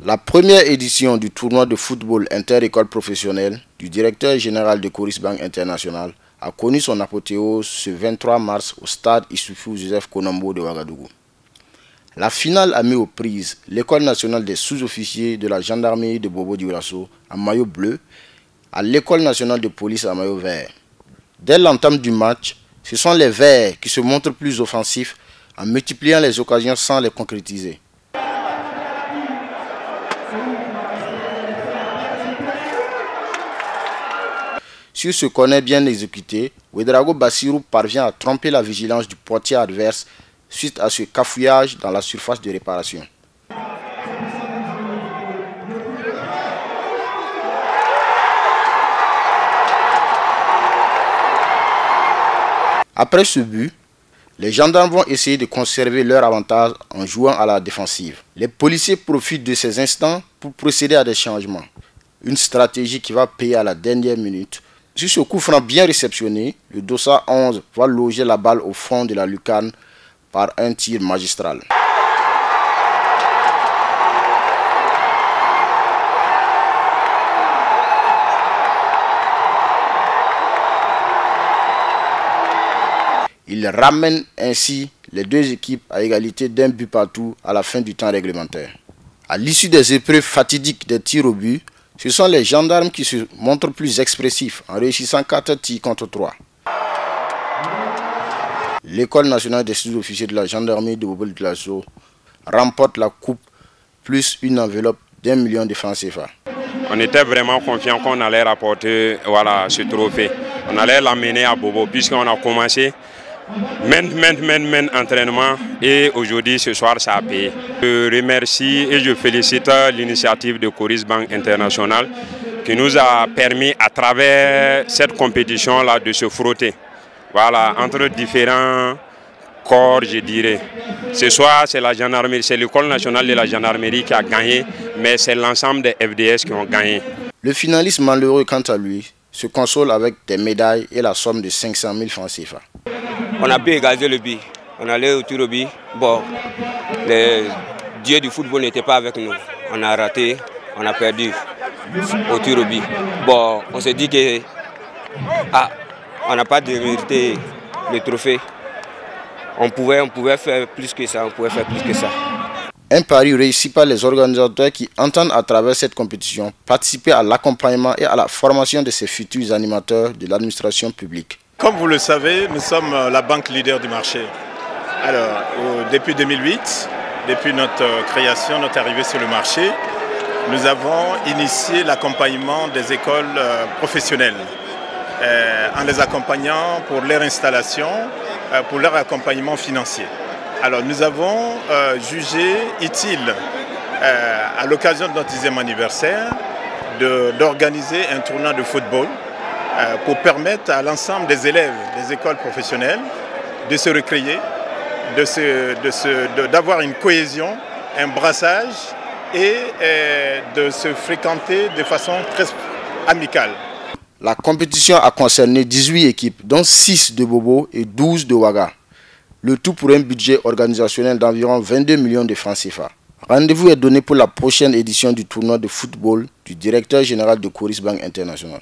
La première édition du tournoi de football inter-école professionnelle du directeur général de Coris Bank International a connu son apothéose ce 23 mars au stade Issoufou Joseph Konombo de Ouagadougou. La finale a mis aux prises l'école nationale des sous-officiers de la gendarmerie de Bobo Dioulasso en maillot bleu à l'école nationale de police en maillot vert. Dès l'entame du match, ce sont les verts qui se montrent plus offensifs en multipliant les occasions sans les concrétiser. Sur ce corner bien exécuté, Ouedraogo Bassirou parvient à tromper la vigilance du portier adverse suite à ce cafouillage dans la surface de réparation. Après ce but, les gendarmes vont essayer de conserver leur avantage en jouant à la défensive. Les policiers profitent de ces instants pour procéder à des changements. Une stratégie qui va payer à la dernière minute. Sur ce coup franc bien réceptionné, le Dossa 11 va loger la balle au fond de la lucarne par un tir magistral. Il ramène ainsi les deux équipes à égalité d'un but partout à la fin du temps réglementaire. À l'issue des épreuves fatidiques des tirs au but, ce sont les gendarmes qui se montrent plus expressifs en réussissant 4 tirs contre 3. L'école nationale des sous-officiers de la gendarmerie de Bobo Dioulasso remporte la coupe plus une enveloppe d'1 million de francs CFA. On était vraiment confiants qu'on allait rapporter ce trophée. On allait l'amener à Bobo puisqu'on a commencé maintes entraînements et aujourd'hui, ce soir, ça a payé. Je remercie et je félicite l'initiative de Coris Bank International qui nous a permis à travers cette compétition-là de se frotter. Voilà, entre différents corps, je dirais. Ce soir, c'est la gendarmerie, c'est l'école nationale de la gendarmerie qui a gagné, mais c'est l'ensemble des FDS qui ont gagné. Le finaliste malheureux, quant à lui, se console avec des médailles et la somme de 500 000 francs CFA. On a pu égaliser le but. On allait au tir au but. Bon, les dieux du football n'étaient pas avec nous. On a raté, on a perdu au tir au but. Bon, on s'est dit que on n'a pas démérité le trophée. On pouvait faire plus que ça, Un pari réussi par les organisateurs qui entendent à travers cette compétition participer à l'accompagnement et à la formation de ces futurs animateurs de l'administration publique. Comme vous le savez, nous sommes la banque leader du marché. Alors, depuis 2008, depuis notre création, notre arrivée sur le marché, nous avons initié l'accompagnement des écoles professionnelles en les accompagnant pour leur installation, pour leur accompagnement financier. Alors, nous avons jugé utile, à l'occasion de notre 10e anniversaire, d'organiser un tournoi de football pour permettre à l'ensemble des élèves des écoles professionnelles de se recréer, d'avoir une cohésion, un brassage et de se fréquenter de façon très amicale. La compétition a concerné 18 équipes, dont 6 de Bobo et 12 de Ouaga. Le tout pour un budget organisationnel d'environ 22 millions de francs CFA. Rendez-vous est donné pour la prochaine édition du tournoi de football du directeur général de Coris Bank International.